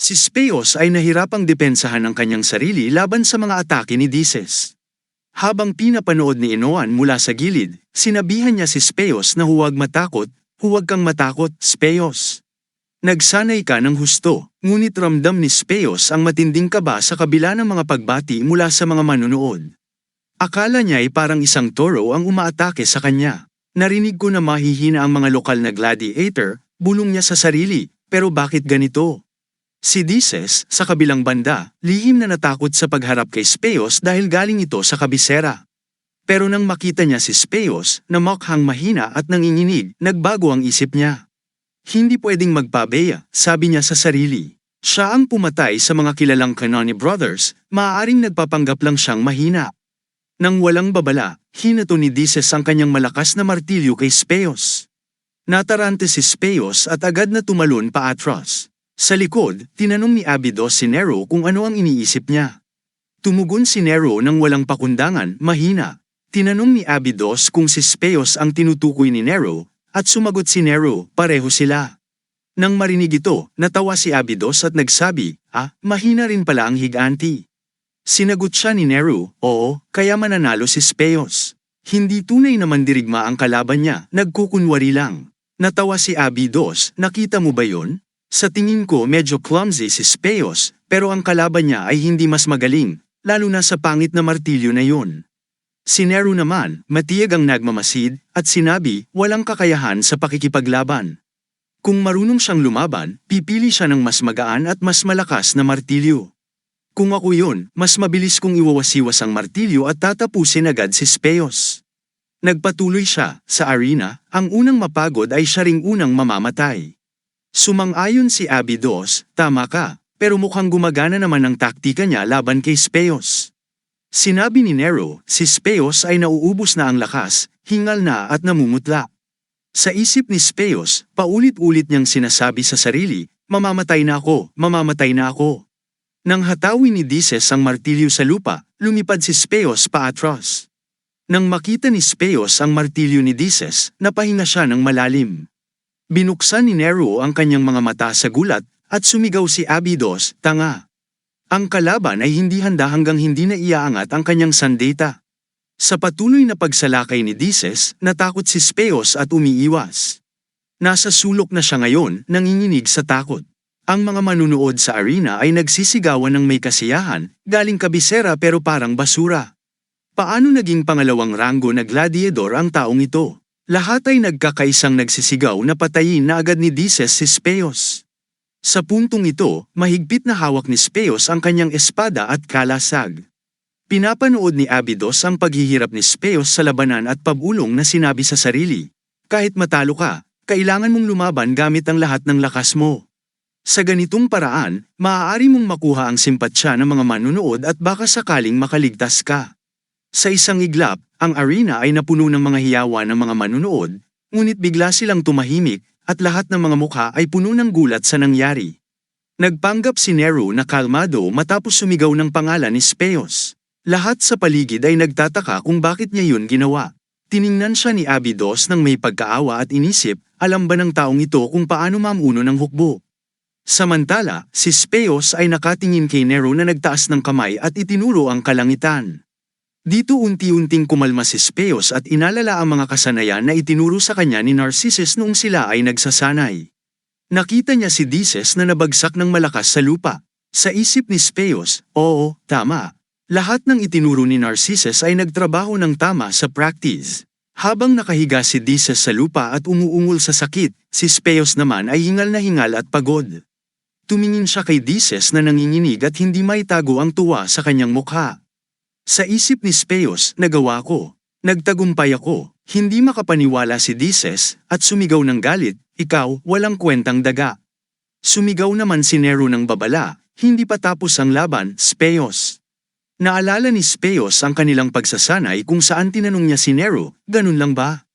Si Speos ay nahirapang depensahan ang kanyang sarili laban sa mga atake ni Dices. Habang pinapanood ni Inoan mula sa gilid, sinabihan niya si Speos na huwag matakot, huwag kang matakot, Speos. Nagsanay ka ng husto, ngunit ramdam ni Speos ang matinding kaba sa kabila ng mga pagbati mula sa mga manunood. Akala niya ay parang isang toro ang umaatake sa kanya. Narinig ko na mahihina ang mga lokal na gladiator, bulong niya sa sarili, pero bakit ganito? Si Dices, sa kabilang banda, lihim na natakot sa pagharap kay Speos dahil galing ito sa kabisera. Pero nang makita niya si Speos na mukhang mahina at nanginginig, nagbago ang isip niya. Hindi pwedeng magpabeya, sabi niya sa sarili. Siya ang pumatay sa mga kilalang Canoni Brothers, maaaring nagpapanggap lang siyang mahina. Nang walang babala, hinato ni Dices ang kanyang malakas na martilyo kay Speos. Natarante si Speos at agad na tumalon paatras. Sa likod, tinanong ni Abydos si Nero kung ano ang iniisip niya. Tumugon si Nero nang walang pakundangan, mahina. Tinanong ni Abydos kung si Speos ang tinutukoy ni Nero, at sumagot si Nero, pareho sila. Nang marinig ito, natawa si Abydos at nagsabi, mahina rin pala ang higanti. Sinagot siya ni Nero, oo, kaya mananalo si Speos. Hindi tunay na mandirigma ang kalaban niya, nagkukunwari lang. Natawa si Abydos, nakita mo ba yon? Sa tingin ko medyo clumsy si Speos, pero ang kalaban niya ay hindi mas magaling, lalo na sa pangit na martilyo na yon. Si Nero naman, matiyag ang nagmamasid, at sinabi, walang kakayahan sa pakikipaglaban. Kung marunong siyang lumaban, pipili siya ng mas magaan at mas malakas na martilyo. Kung ako yun, mas mabilis kong iwawasiwas ang martilyo at tatapusin agad si Speos. Nagpatuloy siya, sa arena, ang unang mapagod ay siya ring unang mamamatay. Sumang-ayon si Abydos, tama ka, pero mukhang gumagana naman ang taktika niya laban kay Speos. Sinabi ni Nero, si Speos ay nauubos na ang lakas, hingal na at namumutla. Sa isip ni Speos, paulit-ulit niyang sinasabi sa sarili, mamamatay na ako, mamamatay na ako. Nang hatawin ni Dices ang martilyo sa lupa, lumipad si Speos paatras. Nang makita ni Speos ang martilyo ni Dices, napahinga siya ng malalim. Binuksan ni Nero ang kanyang mga mata sa gulat, at sumigaw si Abydos, tanga. Ang kalaban ay hindi handa hanggang hindi na iaangat ang kanyang sandata. Sa patuloy na pagsalakay ni Dices, natakot si Speos at umiiwas. Nasa sulok na siya ngayon, nanginginig sa takot. Ang mga manunood sa arena ay nagsisigawan ng may kasiyahan, galing kabisera pero parang basura. Paano naging pangalawang ranggo na gladiador ang taong ito? Lahat ay nagkakaisang nagsisigaw na patayin na agad ni Dices si Speos. Sa puntong ito, mahigpit na hawak ni Speos ang kanyang espada at kalasag. Pinapanood ni Abydos ang paghihirap ni Speos sa labanan at pabulong na sinabi sa sarili, kahit matalo ka, kailangan mong lumaban gamit ang lahat ng lakas mo. Sa ganitong paraan, maaari mong makuha ang simpatsya ng mga manunood at baka sakaling makaligtas ka. Sa isang iglap, ang arena ay napuno ng mga hiyawa ng mga manunood, ngunit bigla silang tumahimik, at lahat ng mga mukha ay puno ng gulat sa nangyari. Nagpanggap si Nero na kalmado matapos sumigaw ng pangalan ni Speos. Lahat sa paligid ay nagtataka kung bakit niya yun ginawa. Tiningnan siya ni Abydos nang may pagkaawa at inisip, alam ba ng taong ito kung paano mamuno ng hukbo? Samantala, si Speos ay nakatingin kay Nero na nagtaas ng kamay at itinuro ang kalangitan. Dito unti-unting kumalma si Speos at inalala ang mga kasanayan na itinuro sa kanya ni Narcissus noong sila ay nagsasanay. Nakita niya si Dices na nabagsak ng malakas sa lupa. Sa isip ni Speos, oo, tama. Lahat ng itinuro ni Narcissus ay nagtrabaho ng tama sa practice. Habang nakahiga si Dices sa lupa at umuungol sa sakit, si Speos naman ay hingal na hingal at pagod. Tumingin siya kay Dices na nanginginig at hindi maitago ang tuwa sa kanyang mukha. Sa isip ni Speos, nagawa ko. Nagtagumpay ako. Hindi makapaniwala si Dices, at sumigaw ng galit, ikaw, walang kwentang daga. Sumigaw naman si Nero ng babala, hindi pa tapos ang laban, Speos. Naalala ni Speos ang kanilang pagsasanay kung saan tinanong niya si Nero, ganun lang ba?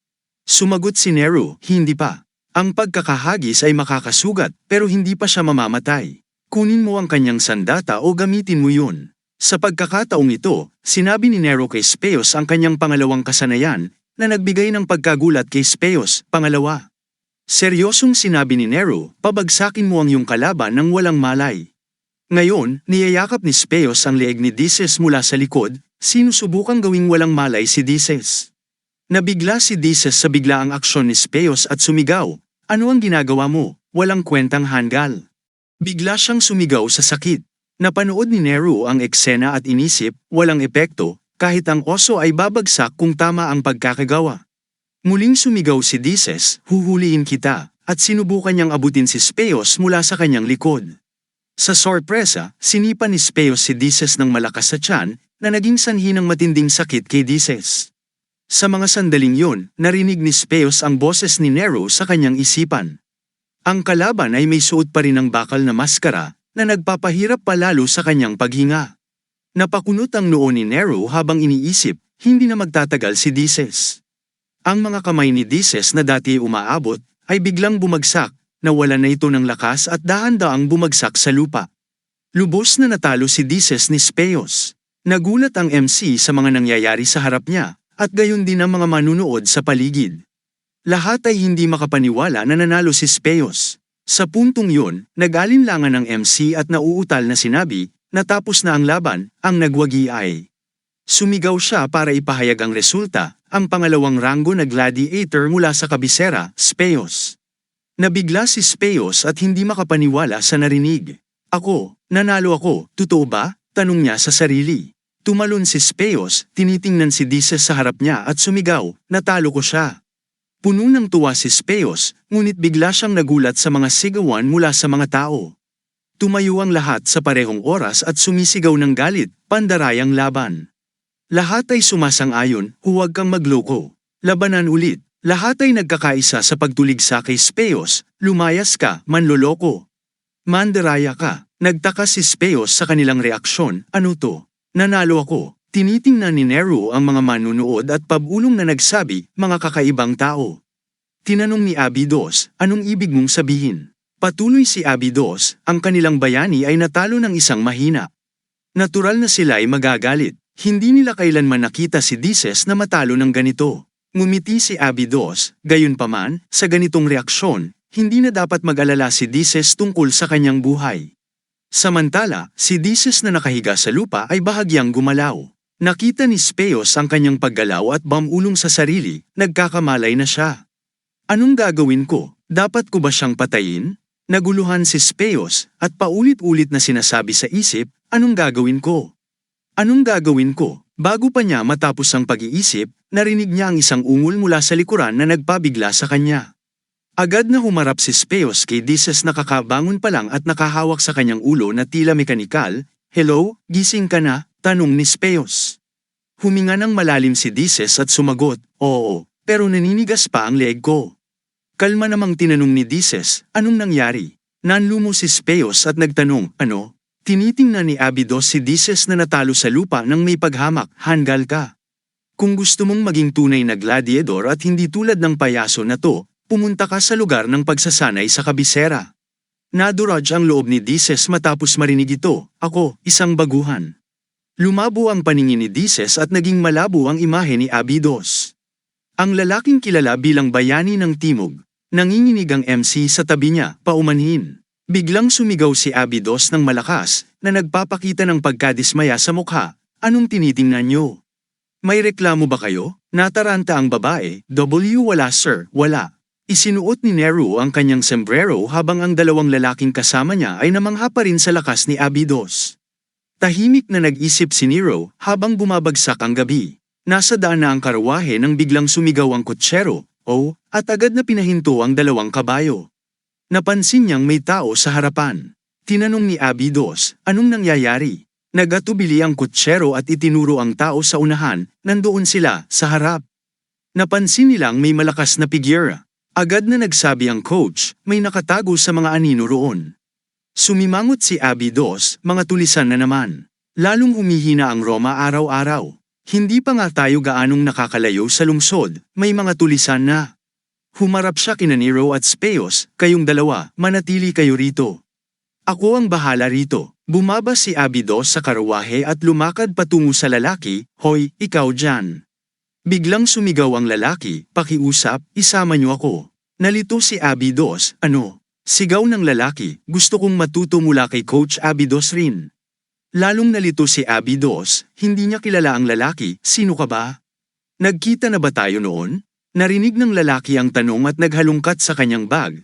Sumagot si Nero, hindi pa. Ang pagkakahagis ay makakasugat, pero hindi pa siya mamamatay. Kunin mo ang kanyang sandata o gamitin mo yun. Sa pagkakataong ito, sinabi ni Nero kay Speos ang kanyang pangalawang kasanayan, na nagbigay ng pagkagulat kay Speos, pangalawa. Seryosong sinabi ni Nero, pabagsakin mo ang iyong kalaban ng walang malay. Ngayon, niyayakap ni Speos ang leeg ni Dices mula sa likod, sinusubukang gawing walang malay si Dices. Nabigla si Dices sa biglaang aksyon ni Speos at sumigaw, "Ano ang ginagawa mo? Walang kwentang hanggal." Bigla siyang sumigaw sa sakit. Napanood ni Nero ang eksena at inisip, walang epekto, kahit ang oso ay babagsak kung tama ang pagkakagawa. Muling sumigaw si Dices, "Huhuliin kita," at sinubukan niyang abutin si Speos mula sa kanyang likod. Sa sorpresa, sinipa ni Speos si Dices ng malakas sa tiyan, na naging sanhi ng matinding sakit kay Dices. Sa mga sandaling yun, narinig ni Speos ang boses ni Nero sa kanyang isipan. Ang kalaban ay may suot pa rin ng bakal na maskara, na nagpapahirap palalo sa kanyang paghinga. Napakunot ang noo ni Nero habang iniisip, hindi na magtatagal si Dices. Ang mga kamay ni Dices na dati umaabot, ay biglang bumagsak, nawalan na ito ng lakas at dahan-daang bumagsak sa lupa. Lubos na natalo si Dices ni Speos. Nagulat ang MC sa mga nangyayari sa harap niya, at gayon din ang mga manunood sa paligid. Lahat ay hindi makapaniwala na nanalo si Speos. Sa puntong yun, nag-alinlangan ang MC at nauutal na sinabi, natapos na ang laban, ang nagwagi ay. Sumigaw siya para ipahayag ang resulta, ang pangalawang ranggo na gladiator mula sa kabisera, Speos. Nabigla si Speos at hindi makapaniwala sa narinig. "Ako, nanalo ako, totoo ba?" tanong niya sa sarili. Tumalon si Speos, tinitingnan si Dices sa harap niya at sumigaw, "Natalo ko siya." Puno ng tuwa si Speos, ngunit bigla siyang nagulat sa mga sigawan mula sa mga tao. Tumayo ang lahat sa parehong oras at sumisigaw ng galit, pandarayang laban. Lahat ay sumasang-ayon, "Huwag kang magloko. Labanan ulit." Lahat ay nagkakaisa sa pagtuligsa kay Speos, "Lumayas ka, manloloko. Mandaraya ka." Nagtaka si Speos sa kanilang reaksyon, "Ano to? Nanalo ako." Tinitingnan ni Nero ang mga manunood at pabulong na nagsabi, "Mga kakaibang tao." Tinanong ni Abydos, "Anong ibig mong sabihin?" Patuloy si Abydos, "Ang kanilang bayani ay natalo ng isang mahina. Natural na sila ay magagalit. Hindi nila kailanman nakita si Dices na matalo ng ganito." Ngumiti si Abydos, "Gayunpaman, sa ganitong reaksyon, hindi na dapat mag-alala si Dices tungkol sa kanyang buhay." Samantala, si Dices na nakahiga sa lupa ay bahagyang gumalaw. Nakita ni Speos ang kanyang paggalaw at bamulong sa sarili, nagkakamalay na siya. "Anong gagawin ko? Dapat ko ba siyang patayin?" Naguluhan si Speos, at paulit-ulit na sinasabi sa isip, "Anong gagawin ko? Anong gagawin ko?" Bago pa niya matapos ang pag-iisip, narinig niya ang isang ungol mula sa likuran na nagpabigla sa kanya. Agad na humarap si Speos kay Dices na kakabangon pa lang at nakahawak sa kanyang ulo na tila mekanikal. "Hello, gising ka na?" tanong ni Speos. Huminga ng malalim si Dices at sumagot, "Oo, pero naninigas pa ang leeg ko." Kalma namang tinanong ni Dices, "Anong nangyari?" Nanlumo si Speos at nagtanong, "Ano?" Tinitingnan ni Abydos si Dices na natalo sa lupa nang may paghamak, "Hanggal ka. Kung gusto mong maging tunay na gladiador at hindi tulad ng payaso na to, pumunta ka sa lugar ng pagsasanay sa kabisera." Naduraj ang loob ni Dices matapos marinig ito, "Ako, isang baguhan." Lumabo ang paningin ni Dices at naging malabo ang imahe ni Abydos. Ang lalaking kilala bilang bayani ng Timog. Nanginginig ang MC sa tabi niya, paumanhin. Biglang sumigaw si Abydos ng malakas, na nagpapakita ng pagkadismaya sa mukha, "Anong tinitingnan niyo? May reklamo ba kayo?" Nataranta ang babae, "Wala sir, wala." Isinuot ni Nero ang kanyang sombrero habang ang dalawang lalaking kasama niya ay namangha pa rin sa lakas ni Abydos. Tahimik na nag-isip si Nero habang bumabagsak ang gabi. Nasa daan na ang karwahe nang biglang sumigaw ang kutsero, "Oh," at agad na pinahinto ang dalawang kabayo. Napansin niyang may tao sa harapan. Tinanong ni Abydos, "Anong nangyayari?" Nagatubili ang kutsero at itinuro ang tao sa unahan, nandoon sila, sa harap. Napansin nilang may malakas na figura. Agad na nagsabi ang coach, "May nakatago sa mga anino roon." Sumimangot si Abydos, "Mga tulisan na naman." Lalong humihina ang Roma araw-araw. Hindi pa nga tayo gaanong nakakalayo sa lungsod, may mga tulisan na. Humarap siya kina Nero at Speos, "Kayong dalawa, manatili kayo rito. Ako ang bahala rito." Bumaba si Abydos sa karwahe at lumakad patungo sa lalaki, "Hoy, ikaw dyan." Biglang sumigaw ang lalaki, "Pakiusap, isama niyo ako." Nalito si Abydos, "Ano? Sigaw ng lalaki, gusto kong matuto mula kay Coach Abydos rin. Lalong nalito si Abydos, hindi niya kilala ang lalaki, sino ka ba? Nagkita na ba tayo noon? Narinig ng lalaki ang tanong at naghalungkat sa kanyang bag.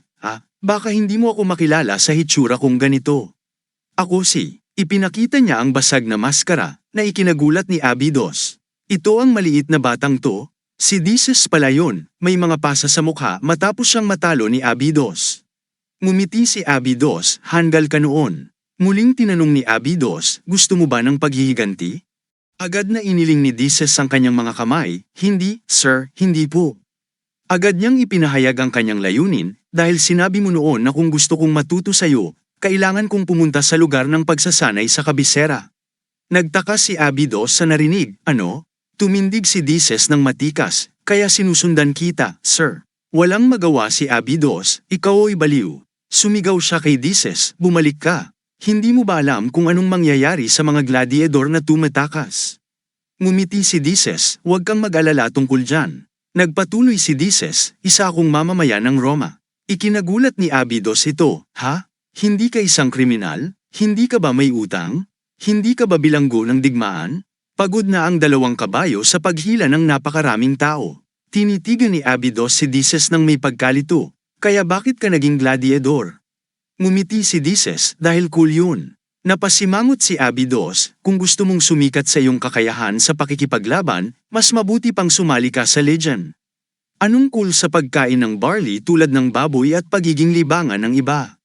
Baka hindi mo ako makilala sa hitsura kong ganito. Ako si, ipinakita niya ang basag na maskara na ikinagulat ni Abydos. Ito ang maliit na batang to. Si Dices pala yun, may mga pasa sa mukha matapos siyang matalo ni Abydos. Ngumiti si Abydos, hanggal ka noon. Muling tinanong ni Abydos, gusto mo ba ng paghihiganti? Agad na iniling ni Dices ang kanyang mga kamay, hindi, sir, hindi po. Agad niyang ipinahayag ang kanyang layunin, dahil sinabi mo noon na kung gusto kong matuto sa'yo, kailangan kong pumunta sa lugar ng pagsasanay sa kabisera. Nagtaka si Abydos sa narinig, ano? Tumindig si Dices ng matikas, kaya sinusundan kita, sir. Walang magawa si Abydos, ikaw ay baliw. Sumigaw siya kay Dices, bumalik ka. Hindi mo ba alam kung anong mangyayari sa mga gladiador na tumatakas? Ngumiti si Dices, huwag kang mag-alala tungkol dyan. Nagpatuloy si Dices, isa akong mamamayan ng Roma. Ikinagulat ni Abydos ito, ha? Hindi ka isang kriminal? Hindi ka ba may utang? Hindi ka ba bilanggo ng digmaan? Pagod na ang dalawang kabayo sa paghila ng napakaraming tao. Tinitigan ni Abydos si Dices ng may pagkalito, kaya bakit ka naging gladiador? Ngumiti si Dices dahil cool yun. Napasimangot si Abydos, kung gusto mong sumikat sa iyong kakayahan sa pakikipaglaban, mas mabuti pang sumali ka sa legend. Anong cool sa pagkain ng barley tulad ng baboy at pagiging libangan ng iba?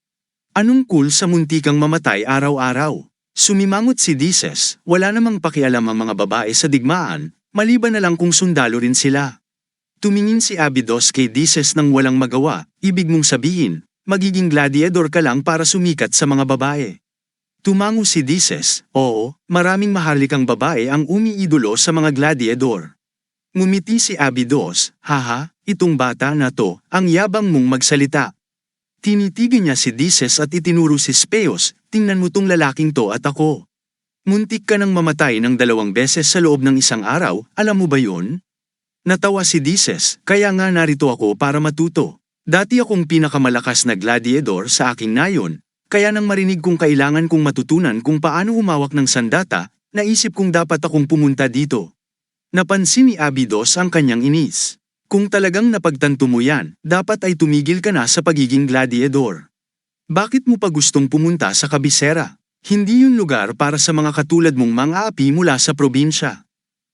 Anong cool sa muntikang mamatay araw-araw? Sumimangot si Dices, wala namang pakialam ang mga babae sa digmaan, maliban na lang kung sundalo rin sila. Tumingin si Abydos kay Dices nang walang magawa, ibig mong sabihin, magiging gladiador ka lang para sumikat sa mga babae. Tumango si Dices, oo, maraming maharlikang babae ang umiidolo sa mga gladiador. Ngumiti si Abydos, haha, itong bata na to, ang yabang mong magsalita. Tinitigan niya si Dices at itinuro si Speos, tingnan mo tong lalaking to at ako. Muntik ka nang mamatay ng 2 beses sa loob ng isang araw, alam mo ba yun? Natawa si Dices, kaya nga narito ako para matuto. Dati akong pinakamalakas na gladiador sa aking nayon, kaya nang marinig kong kailangan kong matutunan kung paano humawak ng sandata, naisip kong dapat akong pumunta dito. Napansin ni Abydos ang kanyang inis. Kung talagang napagtanto mo yan, dapat ay tumigil ka na sa pagiging gladiador. Bakit mo pa gustong pumunta sa kabisera? Hindi yun lugar para sa mga katulad mong mang-aapi mula sa probinsya.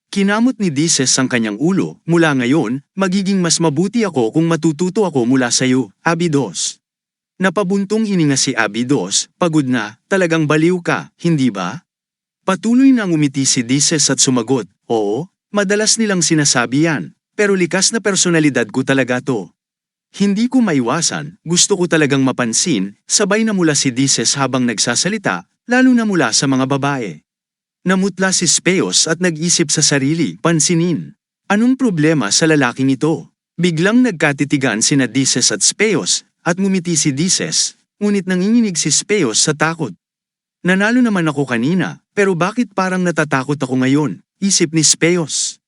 Kinamot ni Dices ang kanyang ulo, mula ngayon, magiging mas mabuti ako kung matututo ako mula sa iyo, Abydos. Napabuntong hininga si Abydos, pagod na, talagang baliw ka, hindi ba? Patuloy na ngumiti si Dices at sumagot, oo, madalas nilang sinasabi yan, pero likas na personalidad ko talaga to. Hindi ko maiwasan, gusto ko talagang mapansin, sabay na mula si Dices habang nagsasalita, lalo na mula sa mga babae. Namutla si Speos at nag-isip sa sarili, pansinin. Anong problema sa lalaking ito? Biglang nagkatitigan sina Dices at Speos, at ngumiti si Dices, ngunit nanginginig si Speos sa takot. Nanalo naman ako kanina, pero bakit parang natatakot ako ngayon? Isip ni Speos.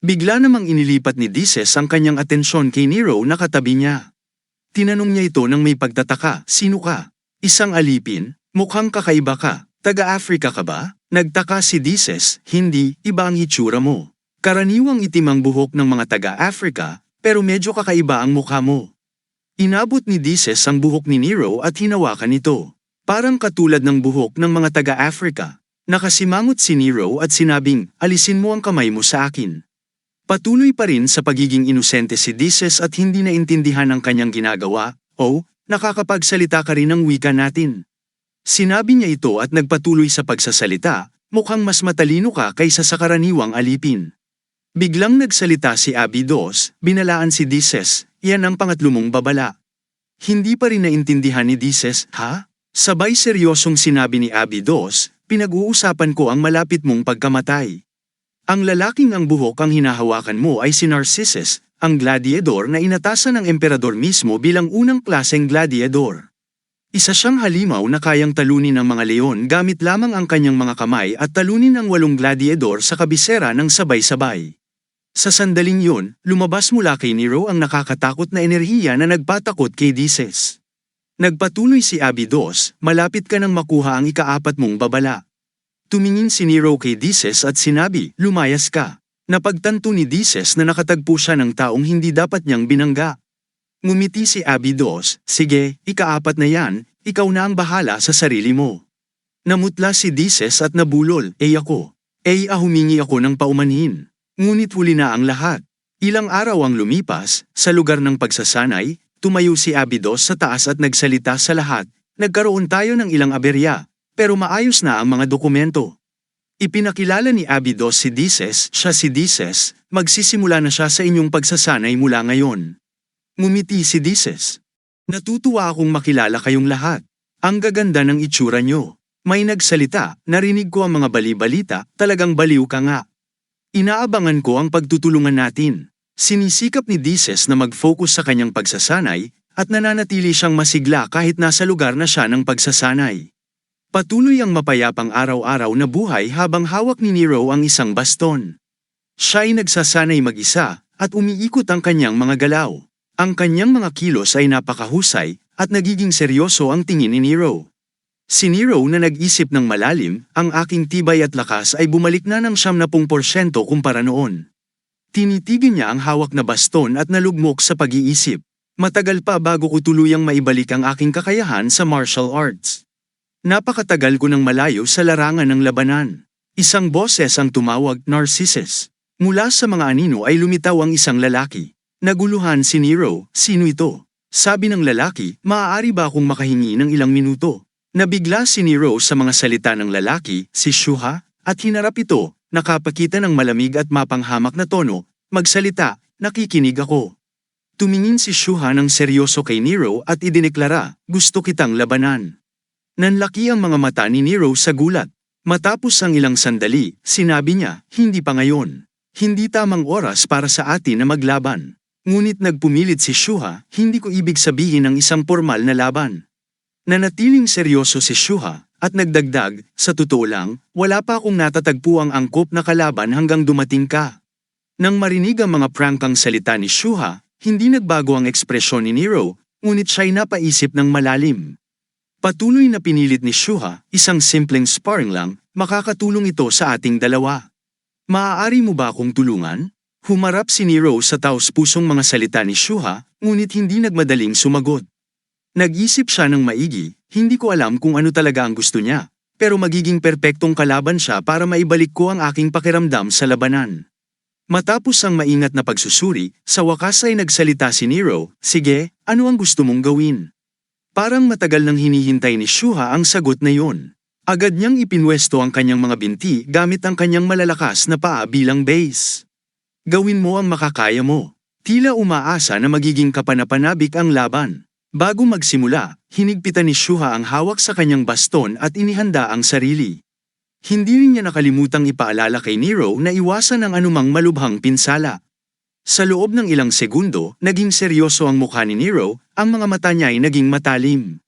Bigla namang inilipat ni Dices ang kanyang atensyon kay Nero na katabi niya. Tinanong niya ito nang may pagtataka, sino ka? Isang alipin? Mukhang kakaiba ka. Taga-Afrika ka ba? Nagtaka si Dices, hindi, iba ang hitsura mo. Karaniwang itim ang buhok ng mga taga-Afrika, pero medyo kakaiba ang mukha mo. Inabot ni Dices ang buhok ni Nero at hinawakan ito. Parang katulad ng buhok ng mga taga-Afrika. Nakasimangot si Nero at sinabing, alisin mo ang kamay mo sa akin. Patuloy pa rin sa pagiging inosente si Dices at hindi naintindihan ang kanyang ginagawa, nakakapagsalita ka rin ng wika natin. Sinabi niya ito at nagpatuloy sa pagsasalita, mukhang mas matalino ka kaysa sa karaniwang alipin. Biglang nagsalita si Abydos, binalaan si Dices, yan ang pangatlo mong babala. Hindi pa rin naintindihan ni Dices, ha? Sabay seryosong sinabi ni Abydos, pinag-uusapan ko ang malapit mong pagkamatay. Ang lalaking ang buhok ang hinahawakan mo ay si Narcissus, ang gladiador na inatasan ng emperador mismo bilang unang klaseng gladiador. Isa siyang halimaw na kayang talunin ng mga leon gamit lamang ang kanyang mga kamay at talunin ang 8 gladiador sa kabisera ng sabay-sabay. Sa sandaling yun, lumabas mula kay Nero ang nakakatakot na enerhiya na nagpatakot kay Dices. Nagpatuloy si Abydos, malapit ka nang makuha ang ikaapat mong babala. Tumingin si Nero kay Dices at sinabi, lumayas ka. Napagtanto ni Dices na nakatagpo siya ng taong hindi dapat niyang binangga. Ngumiti si Abydos, sige, ikaapat na yan, ikaw na ang bahala sa sarili mo. Namutla si Dices at nabulol, ako. Humingi ako ng paumanhin. Ngunit huli na ang lahat. Ilang araw ang lumipas, sa lugar ng pagsasanay, tumayo si Abydos sa taas at nagsalita sa lahat, nagkaroon tayo ng ilang aberya, pero maayos na ang mga dokumento. Ipinakilala ni Abydos si Dices, siya si Dices, magsisimula na siya sa inyong pagsasanay mula ngayon. Ngumiti si Dices. Natutuwa akong makilala kayong lahat. Ang gaganda ng itsura nyo. May nagsalita, narinig ko ang mga bali-balita, talagang baliw ka nga. Inaabangan ko ang pagtutulungan natin. Sinisikap ni Dices na mag-focus sa kanyang pagsasanay, at nananatili siyang masigla kahit nasa lugar na siya ng pagsasanay. Patuloy ang mapayapang araw-araw na buhay habang hawak ni Nero ang isang baston. Siya ay nagsasanay mag-isa, at umiikot ang kanyang mga galaw. Ang kanyang mga kilos ay napakahusay, at nagiging seryoso ang tingin ni Nero. Si Nero na nag-isip ng malalim, ang aking tibay at lakas ay bumalik na ng 70% kumpara noon. Tinitigin niya ang hawak na baston at nalugmok sa pag-iisip. Matagal pa bago ko tuluyang maibalik ang aking kakayahan sa martial arts. Napakatagal ko nang malayo sa larangan ng labanan. Isang boses ang tumawag, Narcissus. Mula sa mga anino ay lumitaw ang isang lalaki. Naguluhan si Nero, sino ito? Sabi ng lalaki, maaari ba akong makahingi ng ilang minuto? Nabigla si Nero sa mga salita ng lalaki, si Shuha, at hinarap ito, nakapakita ng malamig at mapanghamak na tono, magsalita, nakikinig ako. Tumingin si Shuha ng seryoso kay Nero at idineklara, gusto kitang labanan. Nanlaki ang mga mata ni Nero sa gulat. Matapos ang ilang sandali, sinabi niya, hindi pa ngayon. Hindi tamang oras para sa atin na maglaban. Ngunit nagpumilit si Shuha, hindi ko ibig sabihin ng isang formal na laban. Nanatiling seryoso si Shuha, at nagdagdag, sa totoo lang, wala pa akong natatagpo ang angkop na kalaban hanggang dumating ka. Nang marinig ang mga prangkang salita ni Shuha, hindi nagbago ang ekspresyon ni Nero, ngunit siya'y napaisip ng malalim. Patuloy na pinilit ni Shuha, isang simpleng sparring lang, makakatulong ito sa ating dalawa. Maaari mo ba akong tulungan? Humarap si Nero sa taos-pusong mga salita ni Shuha, ngunit hindi nagmadaling sumagot. Nag-isip siya ng maigi, hindi ko alam kung ano talaga ang gusto niya, pero magiging perpektong kalaban siya para maibalik ko ang aking pakiramdam sa labanan. Matapos ang maingat na pagsusuri, sa wakas ay nagsalita si Nero, sige, ano ang gusto mong gawin? Parang matagal nang hinihintay ni Shuha ang sagot na yun. Agad niyang ipinwesto ang kanyang mga binti gamit ang kanyang malalakas na paa bilang base. Gawin mo ang makakaya mo. Tila umaasa na magiging kapanapanabik ang laban. Bago magsimula, hinigpitan ni Shuha ang hawak sa kanyang baston at inihanda ang sarili. Hindi rin niya nakalimutang ipaalala kay Nero na iwasan ang anumang malubhang pinsala. Sa loob ng ilang segundo, naging seryoso ang mukha ni Nero, ang mga mata niya ay naging matalim.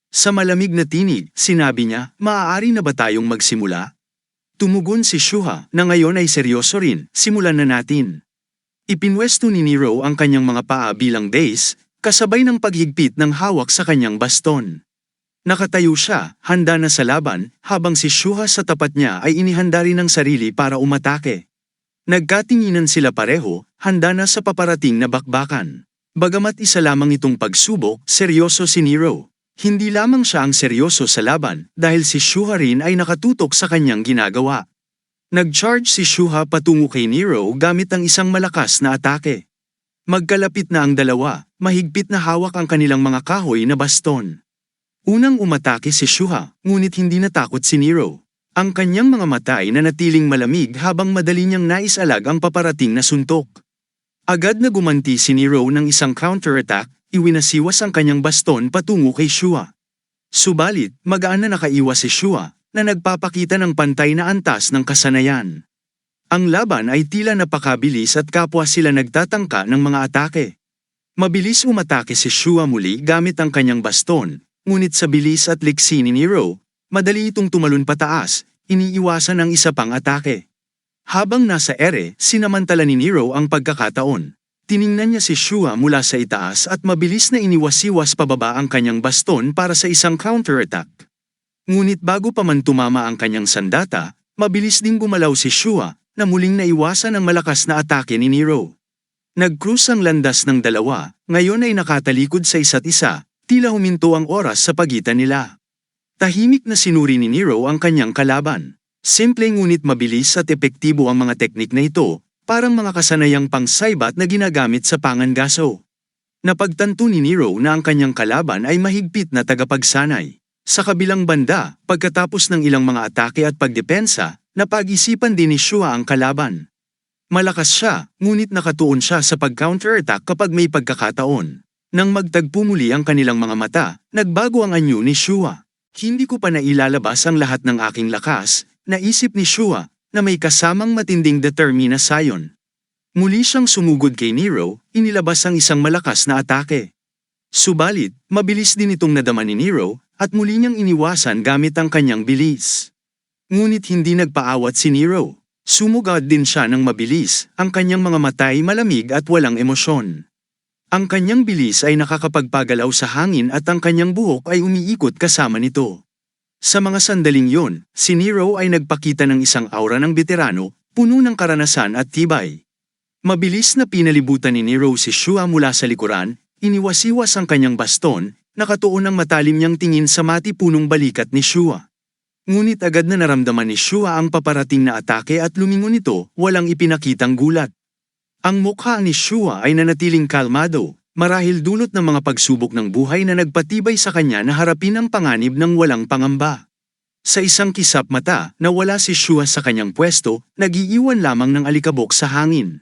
Sa malamig na tinig, sinabi niya, maaari na ba tayong magsimula? Tumugon si Shuha, na ngayon ay seryoso rin, simulan na natin. Ipinwesto ni Nero ang kanyang mga paa bilang base, kasabay ng paghigpit ng hawak sa kanyang baston. Nakatayo siya, handa na sa laban, habang si Shuha sa tapat niya ay inihanda rin ang sarili para umatake. Nagkatinginan sila pareho, handa na sa paparating na bakbakan. Bagamat isa lamang itong pagsubok, seryoso si Nero. Hindi lamang siya ang seryoso sa laban, dahil si Shuha rin ay nakatutok sa kanyang ginagawa. Nag-charge si Shuha patungo kay Nero gamit ang isang malakas na atake. Magkalapit na ang dalawa, mahigpit na hawak ang kanilang mga kahoy na baston. Unang umatake si Shuha, ngunit hindi natakot si Nero. Ang kanyang mga mata ay nanatiling malamig habang madali niyang naisalag ang paparating na suntok. Agad na gumanti si Nero ng isang counter-attack, iwinasiwas ang kanyang baston patungo kay Shuha. Subalit, magaan na nakaiwas si Shuha, na nagpapakita ng pantay na antas ng kasanayan. Ang laban ay tila napakabilis at kapwa sila nagtatangka ng mga atake. Mabilis umatake si Shuha muli gamit ang kanyang baston, ngunit sa bilis at liksi ni Nero, madali itong tumalon pataas, iniiwasan ang isa pang atake. Habang nasa ere, sinamantala ni Nero ang pagkakataon. Tiningnan niya si Shua mula sa itaas at mabilis na iniwasiwas pababa ang kanyang baston para sa isang counterattack. Ngunit bago pa man tumama ang kanyang sandata, mabilis ding gumalaw si Shua na muling naiwasan ang malakas na atake ni Nero. Nag-cruise ang landas ng dalawa, ngayon ay nakatalikod sa isa't isa, tila huminto ang oras sa pagitan nila. Tahimik na sinuri ni Nero ang kanyang kalaban. Simple ngunit mabilis at epektibo ang mga teknik na ito, parang mga kasanayang pangsaybat na ginagamit sa pangangaso. Napagtanto ni Nero na ang kanyang kalaban ay mahigpit na tagapagsanay. Sa kabilang banda, pagkatapos ng ilang mga atake at pagdepensa, napag-isipan din ni Shua ang kalaban. Malakas siya, ngunit nakatuon siya sa pag-counterattack kapag may pagkakataon. Nang magtagpo muli ang kanilang mga mata, nagbago ang anyo ni Shua. Hindi ko pa nailalabas ang lahat ng aking lakas, naisip ni Shua, na may kasamang matinding determinasyon. Muli siyang sumugod kay Nero, inilabas ang isang malakas na atake. Subalit, mabilis din itong nadama ni Nero, at muli niyang iniwasan gamit ang kanyang bilis. Ngunit hindi nagpaawat si Nero. Sumugod din siya ng mabilis, ang kanyang mga mata ay malamig at walang emosyon. Ang kanyang bilis ay nakakapagpagalaw sa hangin at ang kanyang buhok ay umiikot kasama nito. Sa mga sandaling yon, si Nero ay nagpakita ng isang aura ng veterano, puno ng karanasan at tibay. Mabilis na pinalibutan ni Nero si Shua mula sa likuran, iniwasiwas ang kanyang baston, nakatuon ang matalim niyang tingin sa matipunong balikat ni Shua. Ngunit agad na naramdaman ni Shua ang paparating na atake at lumingon ito, walang ipinakitang gulat. Ang mukha ni Shua ay nanatiling kalmado, marahil dulot ng mga pagsubok ng buhay na nagpatibay sa kanya na harapin ang panganib ng walang pangamba. Sa isang kisap mata, nawala si Shua sa kanyang pwesto, nag-iiwan lamang ng alikabok sa hangin.